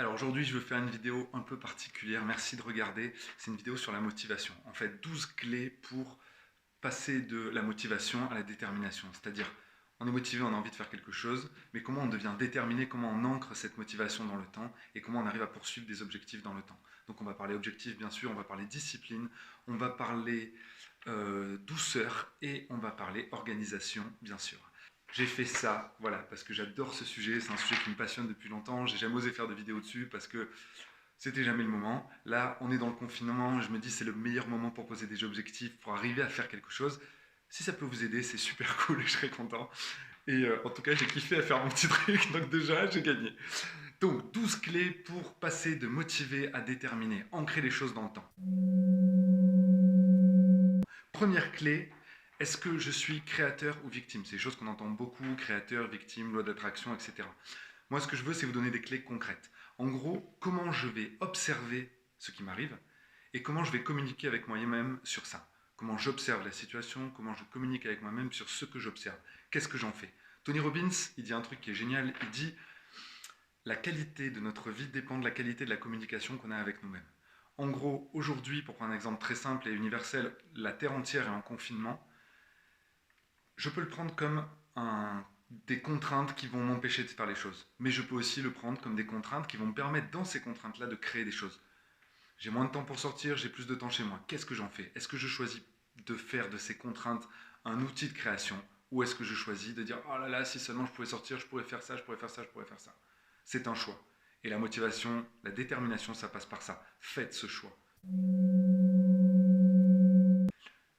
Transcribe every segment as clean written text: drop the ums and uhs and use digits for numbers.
Alors aujourd'hui, je veux faire une vidéo un peu particulière. Merci de regarder. C'est une vidéo sur la motivation. En fait, 12 clés pour passer de la motivation à la détermination. C'est-à-dire, on est motivé, on a envie de faire quelque chose, mais comment on devient déterminé, comment on ancre cette motivation dans le temps et comment on arrive à poursuivre des objectifs dans le temps. Donc on va parler objectifs, bien sûr, on va parler discipline, on va parler douceur et on va parler organisation, bien sûr. J'ai fait ça, voilà, parce que j'adore ce sujet, c'est un sujet qui me passionne depuis longtemps, j'ai jamais osé faire de vidéo dessus parce que c'était jamais le moment. Là, on est dans le confinement, je me dis c'est le meilleur moment pour poser des objectifs, pour arriver à faire quelque chose. Si ça peut vous aider, c'est super cool et je serais content. Et en tout cas, j'ai kiffé à faire mon petit truc, donc déjà, j'ai gagné. Donc, 12 clés pour passer de motivé à déterminé, ancrer les choses dans le temps. Première clé, est-ce que je suis créateur ou victime? C'est des choses qu'on entend beaucoup, créateur, victime, loi d'attraction, etc. Moi, ce que je veux, c'est vous donner des clés concrètes. En gros, comment je vais observer ce qui m'arrive et comment je vais communiquer avec moi-même sur ça. Comment j'observe la situation, comment je communique avec moi-même sur ce que j'observe. Qu'est-ce que j'en fais? Tony Robbins, il dit un truc qui est génial, il dit la qualité de notre vie dépend de la qualité de la communication qu'on a avec nous-mêmes. En gros, aujourd'hui, pour prendre un exemple très simple et universel, la Terre entière est en confinement. Je peux le prendre comme des contraintes qui vont m'empêcher de faire les choses. Mais je peux aussi le prendre comme des contraintes qui vont me permettre, dans ces contraintes-là, de créer des choses. J'ai moins de temps pour sortir, j'ai plus de temps chez moi. Qu'est-ce que j'en fais? Est-ce que je choisis de faire de ces contraintes un outil de création? Ou est-ce que je choisis de dire « Oh là là, si seulement je pouvais sortir, je pourrais faire ça, je pourrais faire ça, je pourrais faire ça ». C'est un choix. Et la motivation, la détermination, ça passe par ça. Faites ce choix.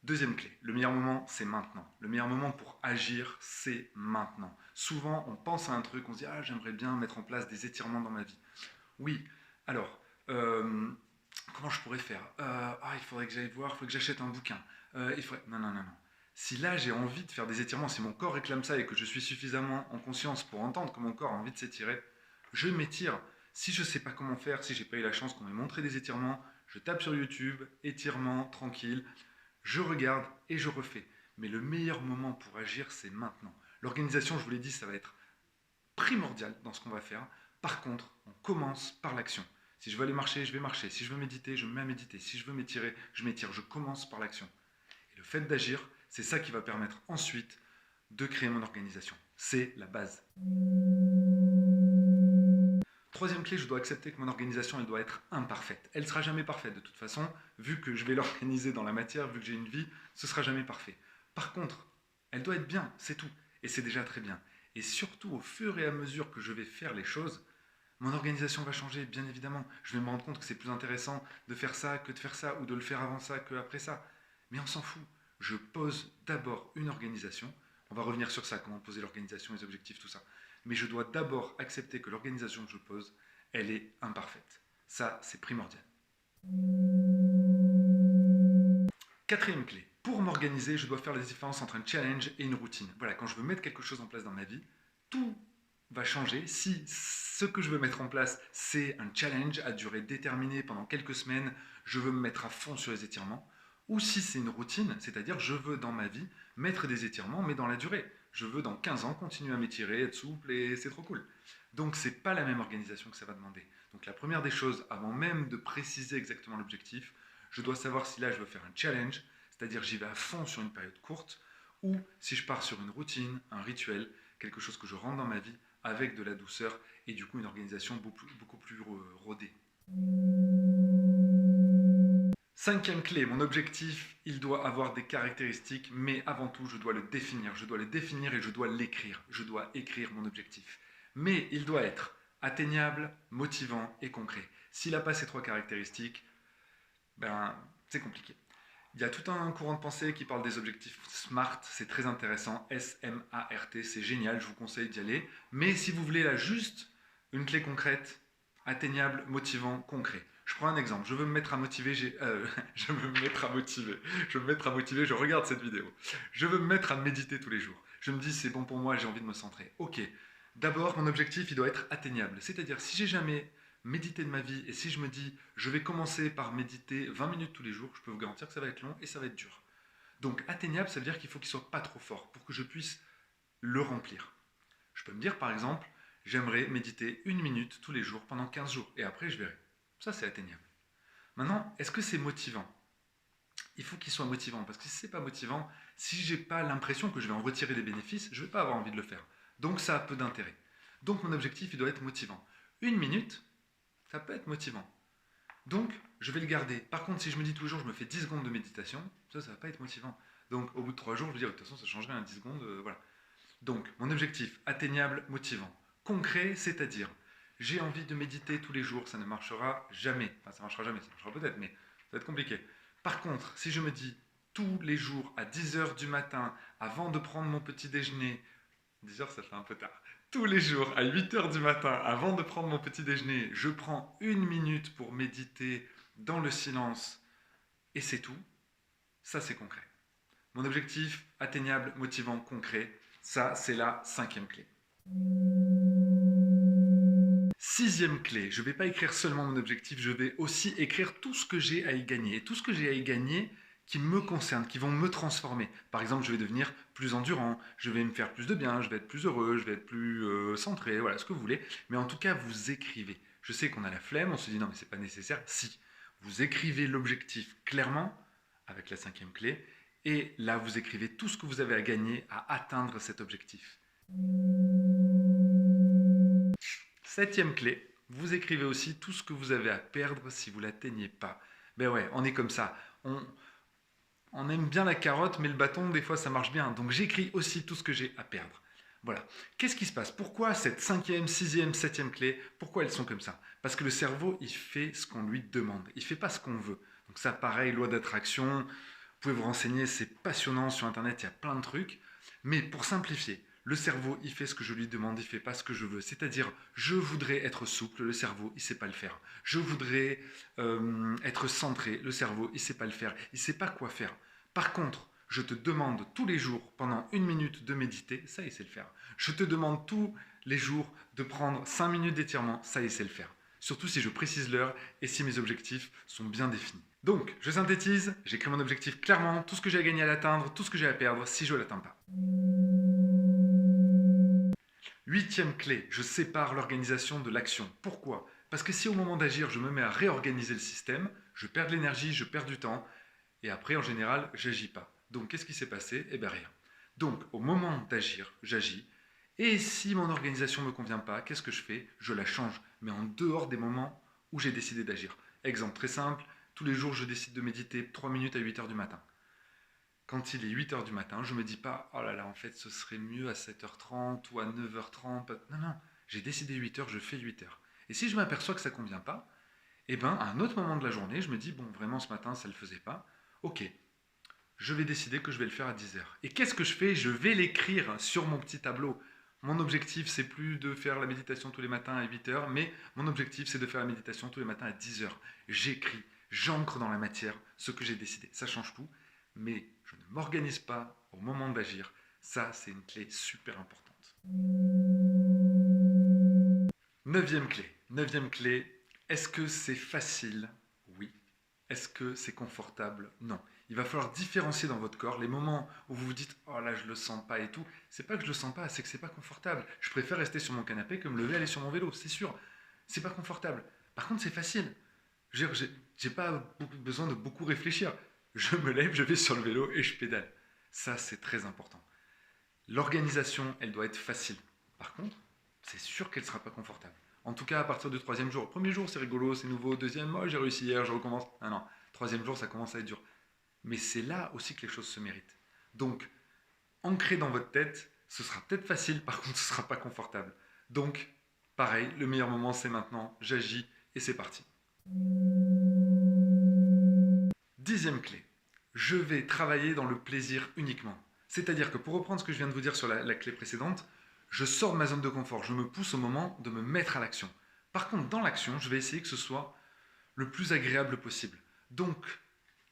Deuxième clé, le meilleur moment, c'est maintenant. Le meilleur moment pour agir, c'est maintenant. Souvent, on pense à un truc, on se dit « Ah, j'aimerais bien mettre en place des étirements dans ma vie. » Oui, alors, comment je pourrais faire? Il faudrait que j'aille voir, il faudrait que j'achète un bouquin. Non, non, non, non. Si là, j'ai envie de faire des étirements, si mon corps réclame ça et que je suis suffisamment en conscience pour entendre que mon corps a envie de s'étirer, je m'étire. Si je ne sais pas comment faire, si j'ai pas eu la chance qu'on m'ait montré des étirements, je tape sur YouTube, étirement, tranquille, je regarde et je refais. Mais le meilleur moment pour agir, c'est maintenant. L'organisation, je vous l'ai dit, ça va être primordial dans ce qu'on va faire. Par contre, on commence par l'action. Si je veux aller marcher, je vais marcher. Si je veux méditer, je me mets à méditer. Si je veux m'étirer, je m'étire. Je commence par l'action. Et le fait d'agir, c'est ça qui va permettre ensuite de créer mon organisation. C'est la base. Troisième clé, je dois accepter que mon organisation, elle doit être imparfaite. Elle ne sera jamais parfaite de toute façon, vu que je vais l'organiser dans la matière, vu que j'ai une vie, ce ne sera jamais parfait. Par contre, elle doit être bien, c'est tout. Et c'est déjà très bien. Et surtout, au fur et à mesure que je vais faire les choses, mon organisation va changer, bien évidemment. Je vais me rendre compte que c'est plus intéressant de faire ça que de faire ça, ou de le faire avant ça que après ça. Mais on s'en fout. Je pose d'abord une organisation. On va revenir sur ça, comment poser l'organisation, les objectifs, tout ça. Mais je dois d'abord accepter que l'organisation que je pose, elle est imparfaite. Ça, c'est primordial. Quatrième clé. Pour m'organiser, je dois faire la différence entre un challenge et une routine. Voilà, quand je veux mettre quelque chose en place dans ma vie, tout va changer si ce que je veux mettre en place, c'est un challenge à durée déterminée pendant quelques semaines, je veux me mettre à fond sur les étirements, ou si c'est une routine, c'est-à-dire je veux dans ma vie mettre des étirements, mais dans la durée. Je veux dans 15 ans continuer à m'étirer, être souple et c'est trop cool. Donc c'est pas la même organisation que ça va demander. Donc la première des choses, avant même de préciser exactement l'objectif, je dois savoir si là je veux faire un challenge, c'est-à-dire j'y vais à fond sur une période courte, ou si je pars sur une routine, un rituel, quelque chose que je rentre dans ma vie avec de la douceur et du coup une organisation beaucoup plus rodée. Cinquième clé, mon objectif, il doit avoir des caractéristiques, mais avant tout, je dois le définir. Je dois le définir et je dois l'écrire. Je dois écrire mon objectif. Mais il doit être atteignable, motivant et concret. S'il n'a pas ces trois caractéristiques, ben, c'est compliqué. Il y a tout un courant de pensée qui parle des objectifs SMART, c'est très intéressant, S-M-A-R-T, c'est génial, je vous conseille d'y aller. Mais si vous voulez là juste une clé concrète, atteignable, motivant, concret. Je prends un exemple, je veux me mettre à motiver, je veux me mettre à motiver, je regarde cette vidéo. Je veux me mettre à méditer tous les jours. Je me dis c'est bon pour moi, j'ai envie de me centrer. Ok, d'abord mon objectif il doit être atteignable, c'est-à-dire si j'ai jamais méditer de ma vie, et si je me dis je vais commencer par méditer 20 minutes tous les jours, je peux vous garantir que ça va être long et ça va être dur. Donc atteignable, ça veut dire qu'il faut qu'il soit pas trop fort pour que je puisse le remplir. Je peux me dire par exemple, J'aimerais méditer 1 minute tous les jours pendant 15 jours. Et après, je verrai. Ça, c'est atteignable. Maintenant, est-ce que c'est motivant? Il faut qu'il soit motivant. Parce que si ce n'est pas motivant, si je n'ai pas l'impression que je vais en retirer des bénéfices, je ne vais pas avoir envie de le faire. Donc, ça a peu d'intérêt. Donc, mon objectif, il doit être motivant. 1 minute, ça peut être motivant. Donc, je vais le garder. Par contre, si je me dis tous les jours, je me fais 10 secondes de méditation, ça ne va pas être motivant. Donc, au bout de 3 jours, je vais dire, de toute façon, ça changerait, 10 secondes, voilà. Donc, mon objectif, atteignable, motivant. Concret, c'est-à-dire, j'ai envie de méditer tous les jours, ça ne marchera jamais. Enfin, ça marchera jamais, ça marchera peut-être, mais ça va être compliqué. Par contre, si je me dis, tous les jours, à 10 heures du matin, avant de prendre mon petit déjeuner, 10 heures, ça fait un peu tard. Tous les jours, à 8 heures du matin, avant de prendre mon petit déjeuner, je prends 1 minute pour méditer dans le silence, et c'est tout. Ça, c'est concret. Mon objectif, atteignable, motivant, concret, ça, c'est la 5e clé. 6e clé, je ne vais pas écrire seulement mon objectif, je vais aussi écrire tout ce que j'ai à y gagner. Et tout ce que j'ai à y gagner qui me concerne, qui vont me transformer. Par exemple, je vais devenir plus endurant, je vais me faire plus de bien, je vais être plus heureux, je vais être plus centré, voilà, ce que vous voulez. Mais en tout cas, vous écrivez. Je sais qu'on a la flemme, on se dit non mais c'est pas nécessaire. Si, vous écrivez l'objectif clairement, avec la 5e clé, et là vous écrivez tout ce que vous avez à gagner à atteindre cet objectif. 7e clé, vous écrivez aussi tout ce que vous avez à perdre si vous ne l'atteignez pas. Ben ouais, on est comme ça. On aime bien la carotte, mais le bâton, des fois, ça marche bien. Donc j'écris aussi tout ce que j'ai à perdre. Voilà. Qu'est-ce qui se passe? Pourquoi cette 5e, 6e, 7e clé, pourquoi elles sont comme ça? Parce que le cerveau, il fait ce qu'on lui demande. Il ne fait pas ce qu'on veut. Donc ça, pareil, loi d'attraction. Vous pouvez vous renseigner, c'est passionnant sur Internet, il y a plein de trucs. Mais pour simplifier, le cerveau, il fait ce que je lui demande, il ne fait pas ce que je veux. C'est-à-dire, je voudrais être souple, le cerveau, il ne sait pas le faire. Je voudrais être centré, le cerveau, il ne sait pas le faire. Il ne sait pas quoi faire. Par contre, je te demande tous les jours, pendant 1 minute, de méditer, ça, il sait le faire. Je te demande tous les jours de prendre 5 minutes d'étirement, ça, il sait le faire. Surtout si je précise l'heure et si mes objectifs sont bien définis. Donc, je synthétise, j'écris mon objectif clairement, tout ce que j'ai à gagner à l'atteindre, tout ce que j'ai à perdre si je ne l'atteins pas. 8e clé, je sépare l'organisation de l'action. Pourquoi? Parce que si au moment d'agir, je me mets à réorganiser le système, je perds de l'énergie, je perds du temps, et après, en général, j'agis pas. Donc, qu'est-ce qui s'est passé? Eh bien, rien. Donc, au moment d'agir, j'agis, et si mon organisation ne me convient pas, qu'est-ce que je fais? Je la change, mais en dehors des moments où j'ai décidé d'agir. Exemple très simple, tous les jours, je décide de méditer 3 minutes à 8 heures du matin. Quand il est 8 heures du matin, je ne me dis pas « Oh là là, en fait, ce serait mieux à 7h30 ou à 9h30. » Non, non, j'ai décidé 8 heures, je fais 8 heures. Et si je m'aperçois que ça ne convient pas, eh ben, à un autre moment de la journée, je me dis « Bon, vraiment, ce matin, ça ne le faisait pas. Ok, je vais décider que je vais le faire à 10 heures. » Et qu'est-ce que je fais? Je vais l'écrire sur mon petit tableau. Mon objectif, c'est plus de faire la méditation tous les matins à 8 heures, mais mon objectif, c'est de faire la méditation tous les matins à 10 heures. J'écris, j'ancre dans la matière ce que j'ai décidé. Ça change tout, mais je ne m'organise pas au moment d'agir. Ça, c'est une clé super importante. 9e clé. 9e clé, est-ce que c'est facile? Oui. Est-ce que c'est confortable? Non. Il va falloir différencier dans votre corps les moments où vous vous dites « Oh là, je le sens pas et tout ». C'est pas que je le sens pas, c'est que c'est pas confortable. Je préfère rester sur mon canapé que me lever et aller sur mon vélo, c'est sûr. C'est pas confortable. Par contre, c'est facile. J'ai pas besoin de beaucoup réfléchir. Je me lève, je vais sur le vélo et je pédale. Ça, c'est très important. L'organisation, elle doit être facile. Par contre, c'est sûr qu'elle ne sera pas confortable. En tout cas, à partir du 3e jour. Premier jour, c'est rigolo, c'est nouveau. Deuxième, oh, j'ai réussi hier, je recommence. Non, non. 3e jour, ça commence à être dur. Mais c'est là aussi que les choses se méritent. Donc, ancré dans votre tête, ce sera peut-être facile, par contre, ce ne sera pas confortable. Donc, pareil, le meilleur moment, c'est maintenant. J'agis et c'est parti. 10e clé. Je vais travailler dans le plaisir uniquement. C'est-à-dire que pour reprendre ce que je viens de vous dire sur la clé précédente, je sors de ma zone de confort, je me pousse au moment de me mettre à l'action. Par contre, dans l'action, je vais essayer que ce soit le plus agréable possible. Donc,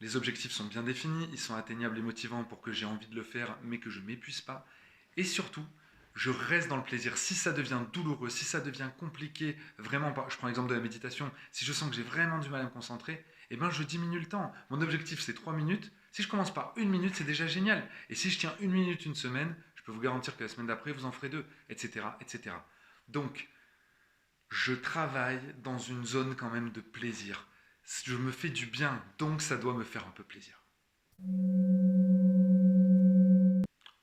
les objectifs sont bien définis, ils sont atteignables et motivants pour que j'ai envie de le faire, mais que je ne m'épuise pas. Et surtout, je reste dans le plaisir. Si ça devient douloureux, si ça devient compliqué, vraiment pas, je prends l'exemple de la méditation, si je sens que j'ai vraiment du mal à me concentrer, eh ben je diminue le temps. Mon objectif, c'est 3 minutes. Si je commence par 1 minute, c'est déjà génial. Et si je tiens 1 minute une semaine, je peux vous garantir que la semaine d'après, vous en ferez 2, etc., etc. Donc, je travaille dans une zone quand même de plaisir. Je me fais du bien, donc ça doit me faire un peu plaisir.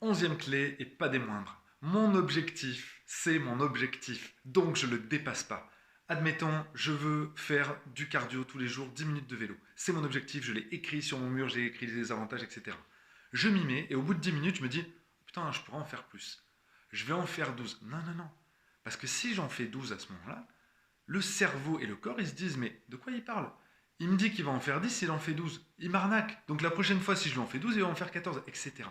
11e clé, et pas des moindres. Mon objectif, c'est mon objectif, donc je ne le dépasse pas. Admettons, je veux faire du cardio tous les jours, 10 minutes de vélo. C'est mon objectif, je l'ai écrit sur mon mur, j'ai écrit les avantages, etc. Je m'y mets, et au bout de 10 minutes, je me dis, putain, je pourrais en faire plus. Je vais en faire 12. Non, non, non. Parce que si j'en fais 12 à ce moment-là, le cerveau et le corps, ils se disent, mais de quoi il parle? Il me dit qu'il va en faire 10, il en fait 12. Il m'arnaque. Donc la prochaine fois, si je lui en fais 12, il va en faire 14, etc.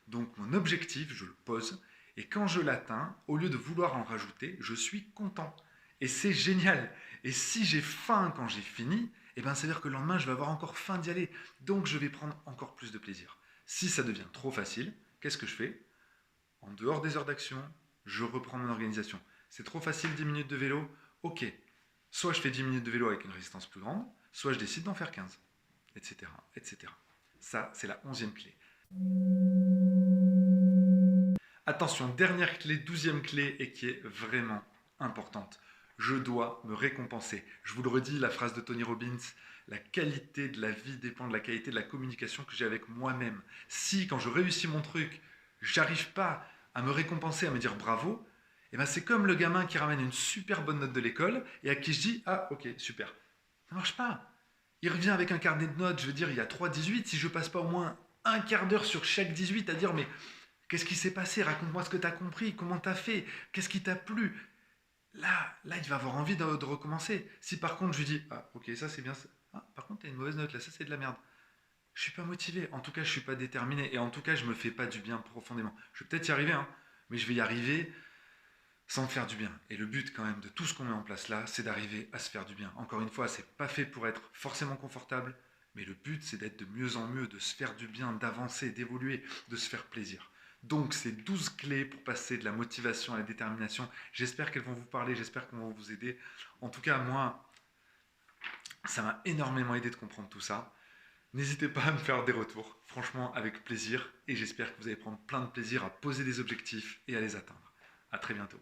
Donc mon objectif, je le pose, et quand je l'atteins, au lieu de vouloir en rajouter, je suis content. Et c'est génial. Et si j'ai faim quand j'ai fini, eh ben, ça veut dire que le lendemain, je vais avoir encore faim d'y aller. Donc je vais prendre encore plus de plaisir. Si ça devient trop facile, qu'est-ce que je fais? En dehors des heures d'action, je reprends mon organisation. C'est trop facile 10 minutes de vélo? Ok. Soit je fais 10 minutes de vélo avec une résistance plus grande, soit je décide d'en faire 15, etc. etc. Ça, c'est la 11e clé. Attention, dernière clé, 12e clé, et qui est vraiment importante. Je dois me récompenser. Je vous le redis, la phrase de Tony Robbins, la qualité de la vie dépend de la qualité de la communication que j'ai avec moi-même. Si, quand je réussis mon truc, j'arrive pas à me récompenser, à me dire bravo, eh ben c'est comme le gamin qui ramène une super bonne note de l'école et à qui je dis ah ok super. Ça marche pas. Il revient avec un carnet de notes, je veux dire il y a 3 18, si je passe pas au moins un quart d'heure sur chaque 18 à dire mais qu'est-ce qui s'est passé, raconte-moi ce que tu as compris, comment tu as fait, qu'est-ce qui t'a plu. Là, il va avoir envie de recommencer. Si par contre je lui dis ah ok ça c'est bien, ah, par contre t'as une mauvaise note là, ça c'est de la merde. Je suis pas motivé, en tout cas je suis pas déterminé et en tout cas je me fais pas du bien profondément. Je vais peut-être y arriver, hein, mais je vais y arriver sans me faire du bien. Et le but quand même de tout ce qu'on met en place là, c'est d'arriver à se faire du bien. Encore une fois, c'est pas fait pour être forcément confortable, mais le but c'est d'être de mieux en mieux, de se faire du bien, d'avancer, d'évoluer, de se faire plaisir. Donc ces 12 clés pour passer de la motivation à la détermination, j'espère qu'elles vont vous parler, j'espère qu'elles vont vous aider. En tout cas, moi, ça m'a énormément aidé de comprendre tout ça. N'hésitez pas à me faire des retours, franchement avec plaisir, et j'espère que vous allez prendre plein de plaisir à poser des objectifs et à les atteindre. À très bientôt.